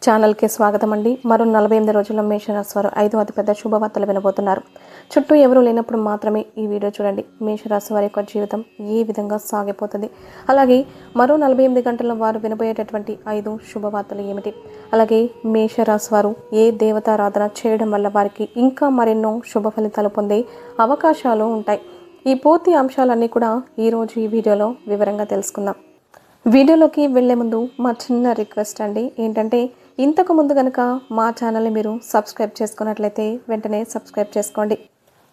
ఛానల్కి స్వాగతం అండి. మరో 48 రోజుల్లో మేషరాశి వారు 5 అతిపెద్ద శుభవార్తలు వినబోతున్నారు. చుట్టూ ఎవరూ లేనప్పుడు మాత్రమే ఈ వీడియో చూడండి. మేషరాశి వారి యొక్క జీవితం ఏ విధంగా సాగిపోతుంది, అలాగే మరో 48 గంటల్లో వారు వినబోయేటటువంటి 5 శుభవార్తలు ఏమిటి, అలాగే మేషరాశి వారు ఏ దేవతారాధన చేయడం వల్ల వారికి ఇంకా మరెన్నో శుభ ఫలితాలు పొందే అవకాశాలు ఉంటాయి. ఈ పూర్తి అంశాలన్నీ కూడా ఈరోజు ఈ వీడియోలో వివరంగా తెలుసుకుందాం. వీడియోలోకి వెళ్లే ముందు మా చిన్న రిక్వెస్ట్ అండి, ఏంటంటే ఇంతకు ముందు కనుక మా ఛానల్ని మీరు సబ్స్క్రైబ్ చేసుకున్నట్లయితే వెంటనే సబ్స్క్రైబ్ చేసుకోండి.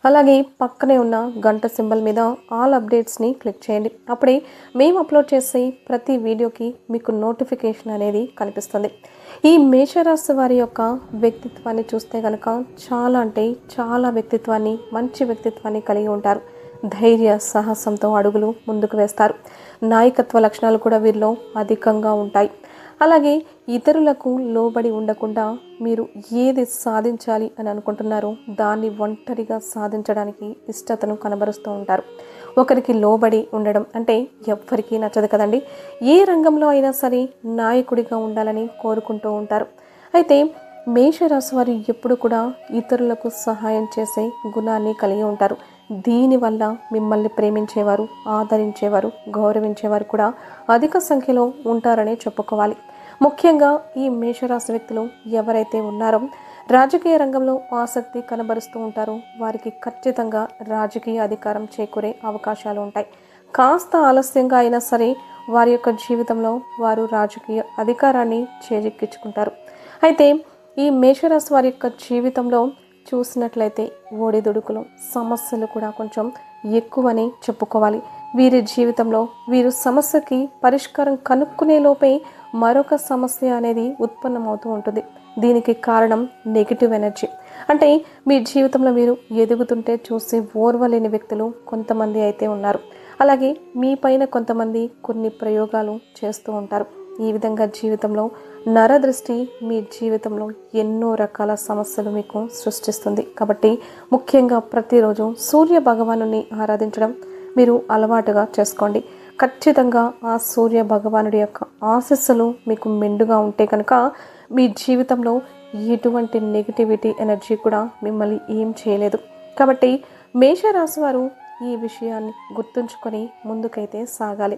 అలాగే పక్కనే ఉన్న గంట సింబల్ మీద ఆల్ అప్డేట్స్ని క్లిక్ చేయండి. అప్పుడే మేము అప్లోడ్ చేసే ప్రతి వీడియోకి మీకు నోటిఫికేషన్ అనేది కనిపిస్తుంది. ఈ మేషరాశి వారి యొక్క వ్యక్తిత్వాన్ని చూస్తే కనుక చాలా వ్యక్తిత్వాన్ని, మంచి వ్యక్తిత్వాన్ని కలిగి ఉంటారు. ధైర్య సాహసంతో అడుగులు ముందుకు వేస్తారు. నాయకత్వ లక్షణాలు కూడా వీరిలో అధికంగా ఉంటాయి. అలాగే ఇతరులకు లోబడి ఉండకుండా మీరు ఏది సాధించాలి అని అనుకుంటున్నారో దాన్ని ఒంటరిగా సాధించడానికి ఇష్టతను కనబరుస్తూ ఉంటారు. ఒకరికి లోబడి ఉండడం అంటే ఎవ్వరికీ నచ్చదు కదండి. ఏ రంగంలో అయినా సరే నాయకుడిగా ఉండాలని కోరుకుంటూ ఉంటారు. అయితే మేషరాశి వారు ఎప్పుడు కూడా ఇతరులకు సహాయం చేసే గుణాన్ని కలిగి ఉంటారు. దీనివల్ల మిమ్మల్ని ప్రేమించేవారు, ఆదరించేవారు, గౌరవించేవారు కూడా అధిక సంఖ్యలో ఉంటారనే చెప్పుకోవాలి. ముఖ్యంగా ఈ మేషరాశి వ్యక్తులు ఎవరైతే ఉన్నారో రాజకీయ రంగంలో ఆసక్తి కనబరుస్తూ ఉంటారో వారికి ఖచ్చితంగా రాజకీయ అధికారం చేకూరే అవకాశాలు ఉంటాయి. కాస్త ఆలస్యంగా అయినా సరే వారి యొక్క జీవితంలో వారు రాజకీయ అధికారాన్ని చేజిక్కించుకుంటారు. అయితే ఈ మేషరాశి వారి యొక్క జీవితంలో చూసినట్లయితే ఒడిదుడుకులు, సమస్యలు కూడా కొంచెం ఎక్కువని చెప్పుకోవాలి. వీరి జీవితంలో వీరు సమస్యకి పరిష్కారం కనుక్కునే లోపే మరొక సమస్య అనేది ఉత్పన్నమవుతూ ఉంటుంది. దీనికి కారణం నెగిటివ్ ఎనర్జీ. అంటే మీ జీవితంలో మీరు ఎదుగుతుంటే చూసి ఓర్వలేని వ్యక్తులు కొంతమంది అయితే ఉన్నారు. అలాగే మీ పైన కొంతమంది కొన్ని ప్రయోగాలు చేస్తూ ఉంటారు. ఈ విధంగా జీవితంలో నరదృష్టి మీ జీవితంలో ఎన్నో రకాల సమస్యలు మీకు సృష్టిస్తుంది. కాబట్టి ముఖ్యంగా ప్రతిరోజు సూర్య భగవానుని ఆరాధించడం మీరు అలవాటుగా చేసుకోండి. ఖచ్చితంగా ఆ సూర్య భగవానుడి యొక్క ఆశీస్సులు మీకు మెండుగా ఉంటే కనుక మీ జీవితంలో ఎటువంటి నెగిటివిటీ ఎనర్జీ కూడా మిమ్మల్ని ఏం చేయలేదు. కాబట్టి మేషరాశి వారు ఈ విషయాన్ని గుర్తుంచుకొని ముందుకైతే సాగాలి.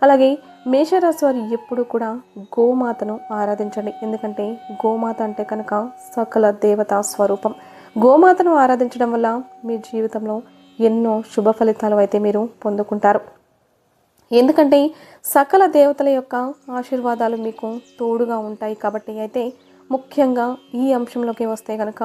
అలాగే మేషరాశి వారు ఎప్పుడు కూడా గోమాతను ఆరాధించండి. ఎందుకంటే గోమాత అంటే కనుక సకల దేవతా స్వరూపం. గోమాతను ఆరాధించడం వల్ల మీ జీవితంలో ఎన్నో శుభ ఫలితాలు అయితే మీరు పొందుకుంటారు. ఎందుకంటే సకల దేవతల యొక్క ఆశీర్వాదాలు మీకు తోడుగా ఉంటాయి. కాబట్టి అయితే ముఖ్యంగా ఈ అంశంలోకి వస్తే కనుక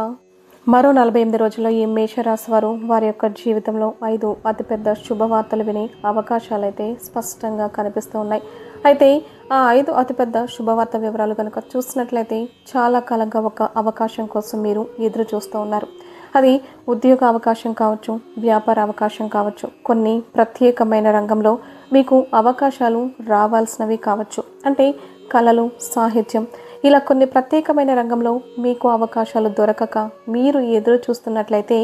మరో 48 రోజుల్లో ఈ మేషరాశి వారు వారి యొక్క జీవితంలో 5 అతిపెద్ద శుభవార్తలు వినే అవకాశాలు అయితే స్పష్టంగా కనిపిస్తూ ఉన్నాయి. అయితే ఆ 5 అతిపెద్ద శుభవార్త వివరాలు కనుక చూసినట్లయితే చాలా కాలంగా ఒక అవకాశం కోసం మీరు ఎదురు చూస్తూ ఉన్నారు. అది ఉద్యోగ అవకాశం కావచ్చు, వ్యాపార అవకాశం కావచ్చు, కొన్ని ప్రత్యేకమైన రంగంలో మీకు అవకాశాలు రావాల్సినవి కావచ్చు. అంటే కళలు, సాహిత్యం, ఇలా కొన్ని ప్రత్యేకమైన రంగంలో మీకు అవకాశాలు దొరకక మీరు ఎదురు చూస్తున్నట్లయితే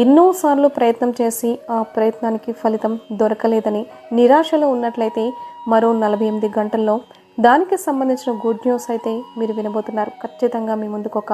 ఎన్నోసార్లు ప్రయత్నం చేసి ఆ ప్రయత్నానికి ఫలితం దొరకలేదని నిరాశలో ఉన్నట్లయితే మరో 48 గంటల్లో దానికి సంబంధించిన గుడ్ న్యూస్ అయితే మీరు వినబోతున్నారు. ఖచ్చితంగా మీ ముందుకు ఒక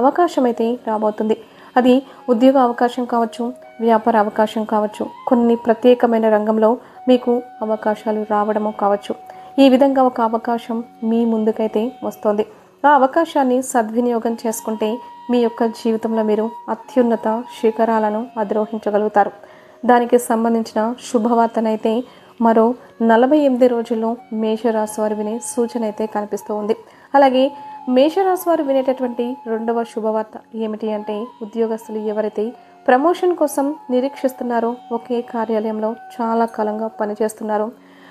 అవకాశం అయితే రాబోతుంది. అది ఉద్యోగ అవకాశం కావచ్చు, వ్యాపార అవకాశం కావచ్చు, కొన్ని ప్రత్యేకమైన రంగంలో మీకు అవకాశాలు రావడము కావచ్చు. ఈ విధంగా ఒక అవకాశం మీ ముందుకైతే వస్తుంది. ఆ అవకాశాన్ని సద్వినియోగం చేసుకుంటే మీ యొక్క జీవితంలో మీరు అత్యున్నత శిఖరాలను అధిరోహించగలుగుతారు. దానికి సంబంధించిన శుభవార్తనైతే మరో 48 రోజుల్లో మేషరాశి వారు వినే సూచన అయితే కనిపిస్తూ ఉంది. అలాగే మేషరాశి వారు వినేటటువంటి రెండవ శుభవార్త ఏమిటి అంటే ఉద్యోగస్తులు ఎవరైతే ప్రమోషన్ కోసం నిరీక్షిస్తున్నారో, ఒకే కార్యాలయంలో చాలా కాలంగా పనిచేస్తున్నారో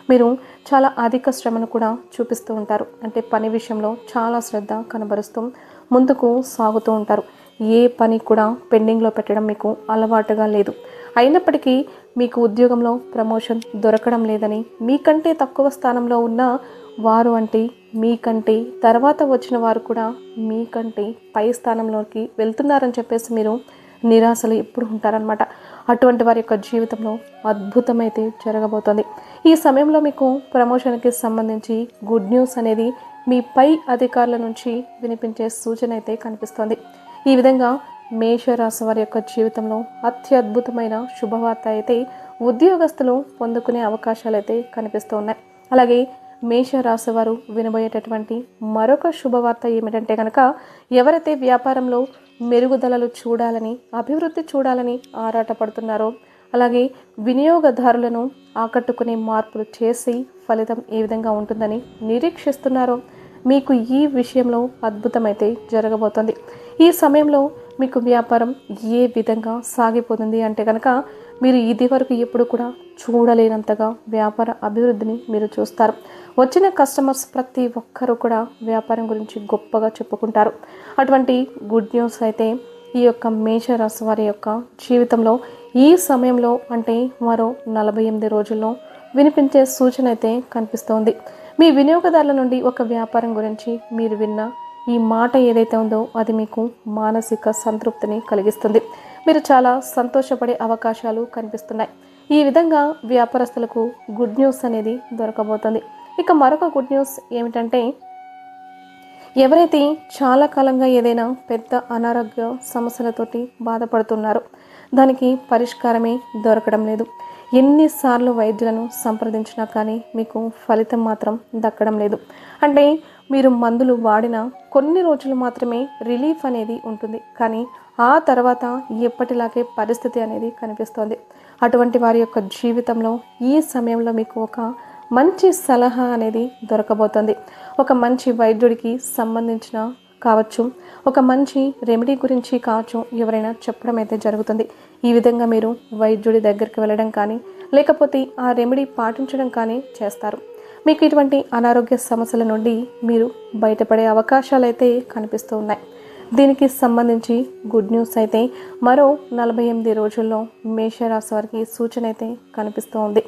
మీరు చాలా అధిక శ్రమను కూడా చూపిస్తూ ఉంటారు. అంటే పని విషయంలో చాలా శ్రద్ధ కనబరుస్తూ ముందుకు సాగుతూ ఉంటారు. ఏ పని కూడా పెండింగ్లో పెట్టడం మీకు అలవాటుగా లేదు. అయినప్పటికీ మీకు ఉద్యోగంలో ప్రమోషన్ దొరకడం లేదని, మీకంటే తక్కువ స్థానంలో ఉన్న వారు అంటే మీకంటే తర్వాత వచ్చిన వారు కూడా మీకంటే పై స్థానంలోకి వెళ్తున్నారని చెప్పేసి మీరు నిరాశలు ఎప్పుడు ఉంటారనమాట. అటువంటి వారి యొక్క జీవితంలో అద్భుతమైతే జరగబోతోంది. ఈ సమయంలో మీకు ప్రమోషన్కి సంబంధించి గుడ్ న్యూస్ అనేది మీ పై అధికారుల నుంచి వినిపించే సూచన అయితే కనిపిస్తోంది. ఈ విధంగా మేషరాశి వారి యొక్క జీవితంలో అత్యద్భుతమైన శుభవార్త అయితే ఉద్యోగస్తులు పొందుకునే అవకాశాలు అయితే కనిపిస్తూ ఉన్నాయి. అలాగే మేషరాశి వారు వినబోయేటటువంటి మరొక శుభవార్త ఏమిటంటే కనుక, ఎవరైతే వ్యాపారంలో మెరుగుదలలు చూడాలని, అభివృద్ధి చూడాలని ఆరాటపడుతున్నారో, అలాగే వినియోగదారులను ఆకట్టుకునే మార్పులు చేసి ఫలితం ఏ విధంగా ఉంటుందని నిరీక్షిస్తున్నారో, మీకు ఈ విషయంలో అద్భుతమైతే జరగబోతోంది. ఈ సమయంలో మీకు వ్యాపారం ఏ విధంగా సాగిపోతుంది అంటే కనుక, మీరు ఇది వరకు ఎప్పుడు కూడా చూడలేనంతగా వ్యాపార అభివృద్ధిని మీరు చూస్తారు. వచ్చిన కస్టమర్స్ ప్రతి ఒక్కరూ కూడా వ్యాపారం గురించి గొప్పగా చెప్పుకుంటారు. అటువంటి గుడ్ న్యూస్ అయితే ఈ యొక్క మేషరాశి వారి యొక్క జీవితంలో ఈ సమయంలో అంటే మరో 48 రోజుల్లో వినిపించే సూచన అయితే కనిపిస్తోంది. మీ వినియోగదారుల నుండి ఒక వ్యాపారం గురించి మీరు విన్న ఈ మాట ఏదైతే ఉందో అది మీకు మానసిక సంతృప్తిని కలిగిస్తుంది. మీరు చాలా సంతోషపడే అవకాశాలు కనిపిస్తున్నాయి. ఈ విధంగా వ్యాపారస్తులకు గుడ్ న్యూస్ అనేది దొరకబోతుంది. ఇక మరొక గుడ్ న్యూస్ ఏమిటంటే, ఎవరైతే చాలా కాలంగా ఏదైనా పెద్ద అనారోగ్య సమస్యలతోటి బాధపడుతున్నారో, దానికి పరిష్కారమే దొరకడం లేదు. ఎన్నిసార్లు వైద్యులను సంప్రదించినా కానీ మీకు ఫలితం మాత్రం దక్కడం లేదు. అంటే మీరు మందులు వాడిన కొన్ని రోజులు మాత్రమే రిలీఫ్ అనేది ఉంటుంది, కానీ ఆ తర్వాత ఎప్పటిలాగే పరిస్థితి అనేది కనిపిస్తోంది. అటువంటి వారి యొక్క జీవితంలో ఈ సమయంలో మీకు ఒక మంచి సలహా అనేది దొరకబోతోంది. ఒక మంచి వైద్యుడికి సంబంధించిన కావచ్చు, ఒక మంచి రెమెడీ గురించి కావచ్చు, ఎవరైనా చెప్పడం అయితే జరుగుతుంది. ఈ విధంగా మీరు వైద్యుడి దగ్గరికి వెళ్ళడం కానీ, లేకపోతే ఆ రెమెడీ పాటించడం కానీ చేస్తారు. మీకు ఇటువంటి అనారోగ్య సమస్యల నుండి మీరు బయటపడే అవకాశాలు అయితే కనిపిస్తూ ఉన్నాయి. దీనికి సంబంధించి గుడ్ న్యూస్ అయితే మరో 48 రోజుల్లో మేషరాశి వారికి సూచన అయితే కనిపిస్తూ ఉంది.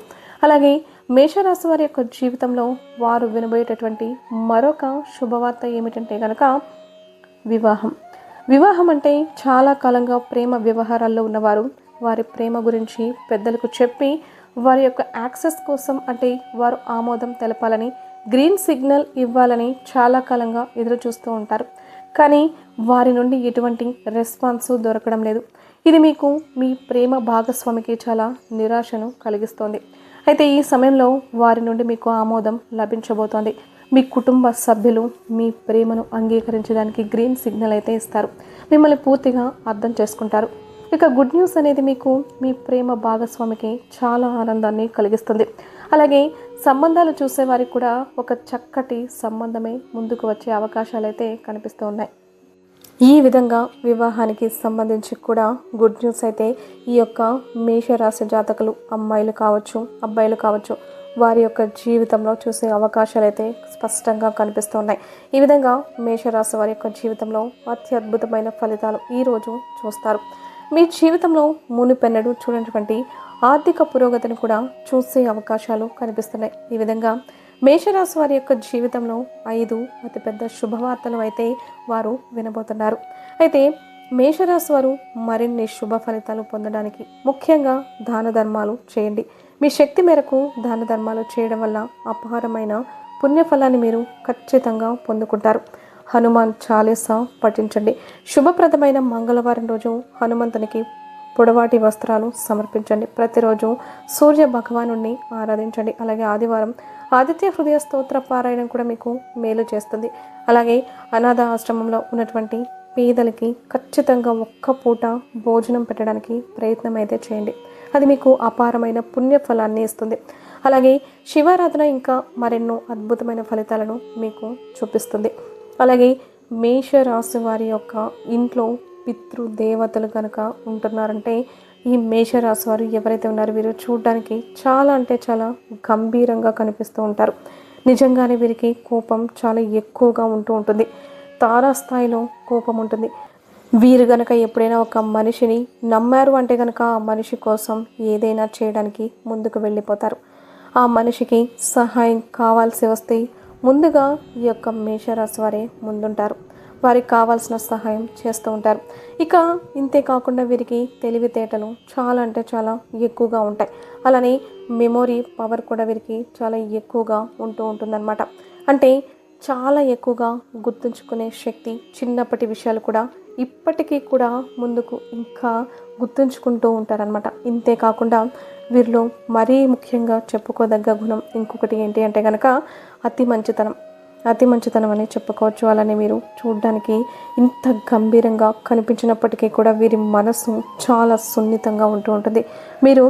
అలాగే మేషరాశి వారి యొక్క జీవితంలో వారు వినబోయేటటువంటి మరొక శుభవార్త ఏమిటంటే కనుక, వివాహం అంటే చాలా కాలంగా ప్రేమ వ్యవహారాల్లో ఉన్నవారు వారి ప్రేమ గురించి పెద్దలకు చెప్పి వారి యొక్క యాక్సెస్ కోసం, అంటే వారు ఆమోదం తెలపాలని, గ్రీన్ సిగ్నల్ ఇవ్వాలని చాలా కాలంగా ఎదురు చూస్తూ ఉంటారు. కానీ వారి నుండి ఎటువంటి రెస్పాన్స్ దొరకడం లేదు. ఇది మీకు మీ ప్రేమ భాగస్వామికి చాలా నిరాశను కలిగిస్తోంది. అయితే ఈ సమయంలో వారి నుండి మీకు ఆమోదం లభించబోతోంది. మీ కుటుంబ సభ్యులు మీ ప్రేమను అంగీకరించడానికి గ్రీన్ సిగ్నల్ అయితే ఇస్తారు. మిమ్మల్ని పూర్తిగా అర్థం చేసుకుంటారు. ఇక గుడ్ న్యూస్ అనేది మీకు మీ ప్రేమ భాగస్వామికి చాలా ఆనందాన్ని కలిగిస్తుంది. అలాగే సంబంధాలు చూసే వారికి కూడా ఒక చక్కటి సంబంధమే ముందుకు వచ్చే అవకాశాలు అయితే కనిపిస్తూ ఉన్నాయి. ఈ విధంగా వివాహానికి సంబంధించి కూడా గుడ్ న్యూస్ అయితే ఈ యొక్క మేషరాశి జాతకులు, అమ్మాయిలు కావచ్చు, అబ్బాయిలు కావచ్చు, వారి యొక్క జీవితంలో చూసే అవకాశాలు అయితే స్పష్టంగా కనిపిస్తున్నాయి. ఈ విధంగా మేషరాశి వారి యొక్క జీవితంలో అత్యద్భుతమైన ఫలితాలు ఈరోజు చూస్తారు. మీ జీవితంలో మునుపెన్నడూ చూడనటువంటి ఆర్థిక పురోగతిని కూడా చూసే అవకాశాలు కనిపిస్తున్నాయి. ఈ విధంగా మేషరాశి వారి యొక్క జీవితంలో 5 అతిపెద్ద శుభవార్తలు అయితే వారు వినబోతున్నారు. అయితే మేషరాశి వారు మరిన్ని శుభ ఫలితాలు పొందడానికి ముఖ్యంగా దాన ధర్మాలు చేయండి. మీ శక్తి మేరకు దాన ధర్మాలు చేయడం వల్ల అపారమైన పుణ్యఫలాన్ని మీరు ఖచ్చితంగా పొందుకుంటారు. హనుమాన్ చాలీసా పఠించండి. శుభప్రదమైన మంగళవారం రోజు హనుమంతునికి పొడవాటి వస్త్రాలు సమర్పించండి. ప్రతిరోజు సూర్య భగవాను ఆరాధించండి. అలాగే ఆదివారం ఆదిత్య హృదయ స్తోత్ర పారాయణం కూడా మీకు మేలు చేస్తుంది. అలాగే అనాథ ఆశ్రమంలో ఉన్నటువంటి పేదలకి ఖచ్చితంగా ఒక్క పూట భోజనం పెట్టడానికి ప్రయత్నం అయితే చేయండి. అది మీకు అపారమైన పుణ్య ఫలాన్ని ఇస్తుంది. అలాగే శివారాధన ఇంకా మరెన్నో అద్భుతమైన ఫలితాలను మీకు చూపిస్తుంది. అలాగే మేషరాశి వారి యొక్క ఇంట్లో పితృదేవతలు కనుక ఉంటున్నారంటే, ఈ మేషరాశి వారు ఎవరైతే ఉన్నారో వీరు చూడడానికి చాలా అంటే చాలా గంభీరంగా కనిపిస్తూ ఉంటారు. నిజంగానే వీరికి కోపం చాలా ఎక్కువగా ఉంటుంది. తారాస్థాయిలో కోపం ఉంటుంది. వీరు గనక ఎప్పుడైనా ఒక మనిషిని నమ్మారు అంటే కనుక ఆ మనిషి కోసం ఏదైనా చేయడానికి ముందుకు వెళ్ళిపోతారు. ఆ మనిషికి సహాయం కావాల్సి వస్తే ముందుగా ఈ యొక్క మేషరాశి వారే ముందుంటారు. వారికి కావాల్సిన సహాయం చేస్తూ ఉంటారు. ఇక ఇంతే కాకుండా వీరికి తెలివితేటలు చాలా అంటే చాలా ఎక్కువగా ఉంటాయి. అలానే మెమొరీ పవర్ కూడా వీరికి చాలా ఎక్కువగా ఉంటుందన్నమాట. అంటే చాలా ఎక్కువగా గుర్తుంచుకునే శక్తి, చిన్నప్పటి విషయాలు కూడా ఇప్పటికీ కూడా ముందుకు ఇంకా గుర్తుంచుకుంటూ ఉంటారనమాట. ఇంతే కాకుండా వీరిలో మరీ ముఖ్యంగా చెప్పుకోదగ్గ గుణం ఇంకొకటి ఏంటి అంటే కనుక అతి మంచితనం. అతి మంచితనం అని చెప్పుకోవచ్చు. అలానే మీరు చూడ్డానికి ఇంత గంభీరంగా కనిపించినప్పటికీ కూడా వీరి మనసు చాలా సున్నితంగా ఉంటూ ఉంటుంది. మీరు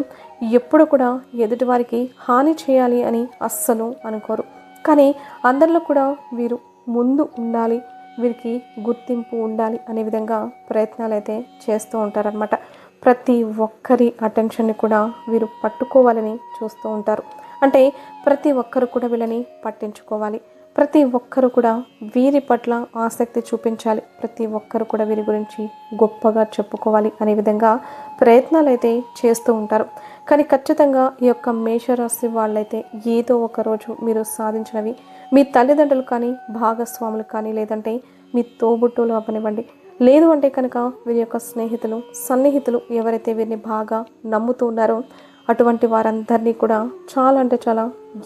ఎప్పుడు కూడా ఎదుటివారికి హాని చేయాలి అని అస్సలు అనుకోరు. కానీ అందరిలో కూడా వీరు ముందు ఉండాలి, వీరికి గుర్తింపు ఉండాలి అనే విధంగా ప్రయత్నాలు అయితే చేస్తూ ఉంటారనమాట. ప్రతి ఒక్కరి అటెన్షన్ని కూడా వీరు పట్టుకోవాలని చూస్తూ ఉంటారు. అంటే ప్రతి ఒక్కరు కూడా వీళ్ళని పట్టించుకోవాలి, ప్రతి ఒక్కరు కూడా వీరి పట్ల ఆసక్తి చూపించాలి, ప్రతి ఒక్కరు కూడా వీరి గురించి గొప్పగా చెప్పుకోవాలి అనే విధంగా ప్రయత్నాలు అయితే చేస్తూ ఉంటారు. కానీ ఖచ్చితంగా ఈ యొక్క మేషరాశి వాళ్ళైతే ఏదో ఒక రోజు మీరు సాధించినవి మీ తల్లిదండ్రులు కానీ, భాగస్వాములు కానీ, లేదంటే మీ తోబుట్టువులు అవ్వనివ్వండి, లేదు అంటే కనుక వీరి యొక్క స్నేహితులు, సన్నిహితులు ఎవరైతే వీరిని బాగా నమ్ముతూ ఉన్నారో అటువంటి వారందరినీ కూడా చాలా అంటే చాలా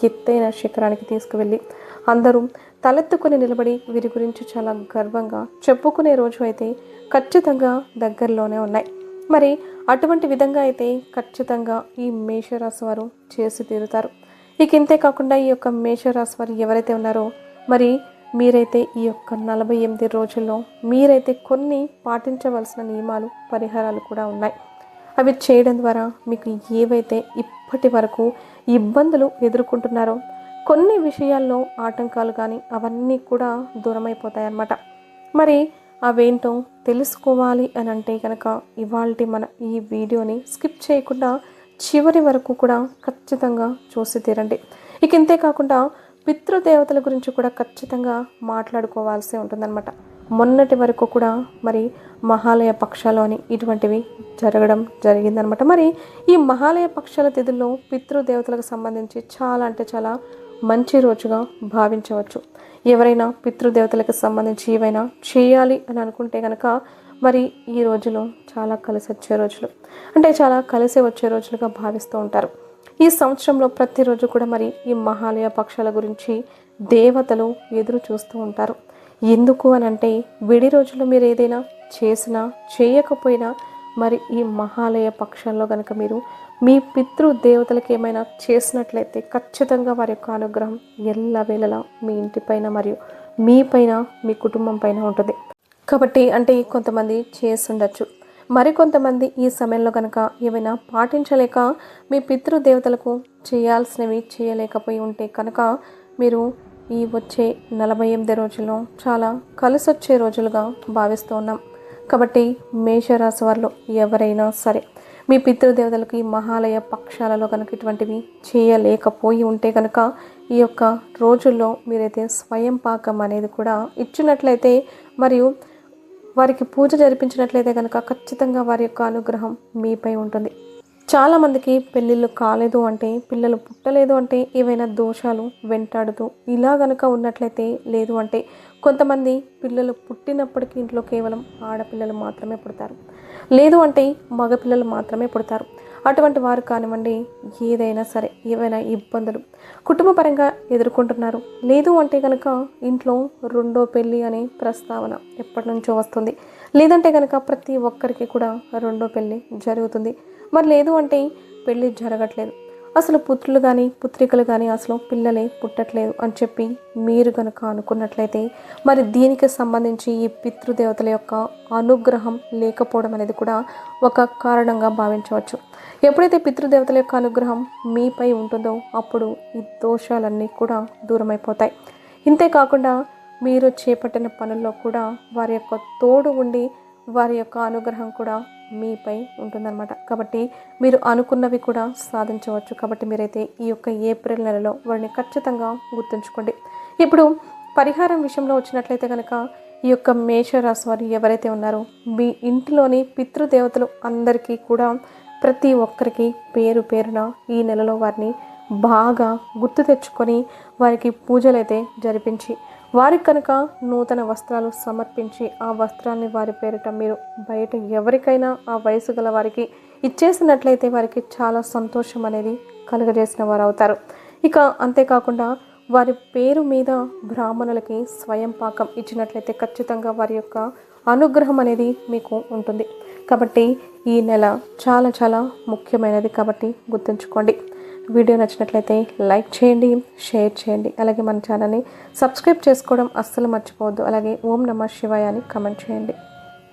ఎత్తైన శిఖరానికి తీసుకువెళ్ళి అందరూ తలెత్తుకొని నిలబడి వీరి గురించి చాలా గర్వంగా చెప్పుకునే రోజు అయితే ఖచ్చితంగా దగ్గరలోనే ఉన్నాయి. మరి అటువంటి విధంగా అయితే ఖచ్చితంగా ఈ మేషరాశి వారు చేసి తీరుతారు. ఇక ఇంతే కాకుండా ఈ యొక్క మేషరాశి వారు ఎవరైతే ఉన్నారో మరి మీరైతే ఈ యొక్క 48 రోజుల్లో మీరైతే కొన్ని పాటించవలసిన నియమాలు, పరిహారాలు కూడా ఉన్నాయి. అవి చేయడం ద్వారా మీకు ఏవైతే ఇప్పటి వరకు ఇబ్బందులు ఎదుర్కొంటున్నారో కొన్ని విషయాల్లో ఆటంకాలు కానీ అవన్నీ కూడా దూరమైపోతాయి అన్నమాట. మరి అవేంటో తెలుసుకోవాలి అని అంటే కనుక ఇవాల్టి మన ఈ వీడియోని స్కిప్ చేయకుండా చివరి వరకు కూడా ఖచ్చితంగా చూసి తీరండి. ఇక ఇంతే కాకుండా పితృదేవతల గురించి కూడా ఖచ్చితంగా మాట్లాడుకోవాల్సి ఉంటుందన్నమాట. మొన్నటి వరకు కూడా మరి మహాలయ పక్షాలని ఇటువంటివి జరగడం జరిగిందనమాట. మరి ఈ మహాలయ పక్షాల తిథుల్లో పితృదేవతలకు సంబంధించి చాలా అంటే చాలా మంచి రోజుగా భావించవచ్చు. ఎవరైనా పితృదేవతలకు సంబంధించి ఏవైనా చేయాలి అని అనుకుంటే కనుక మరి ఈ రోజులు చాలా కలిసి వచ్చే రోజులు, అంటే చాలా కలిసి వచ్చే రోజులుగా భావిస్తూ ఉంటారు. ఈ సంవత్సరంలో ప్రతిరోజు కూడా మరి ఈ మహాలయ పక్షాల గురించి దేవతలు ఎదురు చూస్తూ ఉంటారు. ఎందుకు అని అంటే విడి రోజుల్లో మీరు ఏదైనా చేసినా చేయకపోయినా మరి ఈ మహాలయ పక్షాల్లో కనుక మీరు మీ పితృ దేవతలకు ఏమైనా చేసినట్లయితే ఖచ్చితంగా వారి యొక్క అనుగ్రహం ఎల్లవేళలా మీ ఇంటిపైన మరియు మీ పైన, మీ కుటుంబం పైన ఉంటుంది. కాబట్టి అంటే కొంతమంది చేసి ఉండొచ్చు, మరికొంతమంది ఈ సమయంలో కనుక ఏమైనా పాటించలేక మీ పితృదేవతలకు చేయాల్సినవి చేయలేకపోయి ఉంటే కనుక మీరు ఈ వచ్చే 48 రోజుల్లో చాలా కలిసొచ్చే రోజులుగా భావిస్తూ ఉన్నాం. కాబట్టి మేషరాశి వారిలో ఎవరైనా సరే మీ పితృదేవతలకు ఈ మహాలయ పక్షాలలో కనుక ఇటువంటివి చేయలేకపోయి ఉంటే కనుక ఈ యొక్క రోజుల్లో మీరైతే స్వయం పాకం అనేది కూడా ఇచ్చినట్లయితే మరియు వారికి పూజ జరిపించినట్లయితే కనుక ఖచ్చితంగా వారి యొక్క అనుగ్రహం మీపై ఉంటుంది. చాలామందికి పెళ్ళిళ్ళు కాలేదు అంటే, పిల్లలు పుట్టలేదు అంటే ఏవైనా దోషాలు వెంటాడుతూ ఇలా కనుక ఉన్నట్లయితే, లేదు అంటే కొంతమంది పిల్లలు పుట్టినప్పటికీ ఇంట్లో కేవలం ఆడపిల్లలు మాత్రమే పుడతారు, లేదు అంటే మగపిల్లలు మాత్రమే పుడతారు. అటువంటి వారు కానివ్వండి, ఏదైనా సరే ఏవైనా ఇబ్బందులు కుటుంబపరంగా ఎదుర్కొంటున్నారు, లేదు అంటే కనుక ఇంట్లో రెండో పెళ్ళి అనే ప్రస్తావన ఎప్పటి నుంచో వస్తుంది, లేదంటే కనుక ప్రతి ఒక్కరికి కూడా రెండో పెళ్ళి జరుగుతుంది, మరి లేదు అంటే పెళ్ళి జరగట్లేదు, అసలు పుత్రులు కానీ పుత్రికలు కానీ అసలు పిల్లలే పుట్టట్లేదు అని చెప్పి మీరు కనుక అనుకున్నట్లయితే మరి దీనికి సంబంధించి ఈ పితృదేవతల యొక్క అనుగ్రహం లేకపోవడం అనేది కూడా ఒక కారణంగా భావించవచ్చు. ఎప్పుడైతే పితృదేవతల యొక్క అనుగ్రహం మీపై ఉంటుందో అప్పుడు ఈ దోషాలన్నీ కూడా దూరమైపోతాయి. ఇంతే కాకుండా మీరు చేపట్టిన పనుల్లో కూడా వారి యొక్క తోడు ఉండి వారి యొక్క అనుగ్రహం కూడా మీపై ఉంటుందన్నమాట. కాబట్టి మీరు అనుకున్నవి కూడా సాధించవచ్చు. కాబట్టి మీరైతే ఈ యొక్క ఏప్రిల్ నెలలో వారిని ఖచ్చితంగా గుర్తుంచుకోండి. ఇప్పుడు పరిహారం విషయంలో వచ్చినట్లయితే కనుక ఈ యొక్క మేషరాశి వారు ఎవరైతే ఉన్నారో మీ ఇంటిలోని పితృదేవతలు అందరికీ కూడా ప్రతి ఒక్కరికి పేరు పేరున ఈ నెలలో వారిని బాగా గుర్తు తెచ్చుకొని వారికి పూజలైతే జరిపించి వారికి కనుక నూతన వస్త్రాలు సమర్పించి ఆ వస్త్రాన్ని వారి పేరిట మీరు బయట ఎవరికైనా ఆ వయసు గల వారికి ఇచ్చేసినట్లయితే వారికి చాలా సంతోషం అనేది కలుగజేసిన వారు అవుతారు. ఇక అంతేకాకుండా వారి పేరు మీద బ్రాహ్మణులకి స్వయం పాకం ఇచ్చినట్లయితే ఖచ్చితంగా వారి యొక్క అనుగ్రహం అనేది మీకు ఉంటుంది. కాబట్టి ఈ నెల చాలా చాలా ముఖ్యమైనది, కాబట్టి గుర్తుంచుకోండి. వీడియో నచ్చినట్లయితే లైక్ చేయండి, షేర్ చేయండి, అలాగే మన ఛానల్ని సబ్స్క్రైబ్ చేసుకోవడం అస్సలు మర్చిపోవద్దు. అలాగే ఓం నమః శివాయ అని కమెంట్ చేయండి.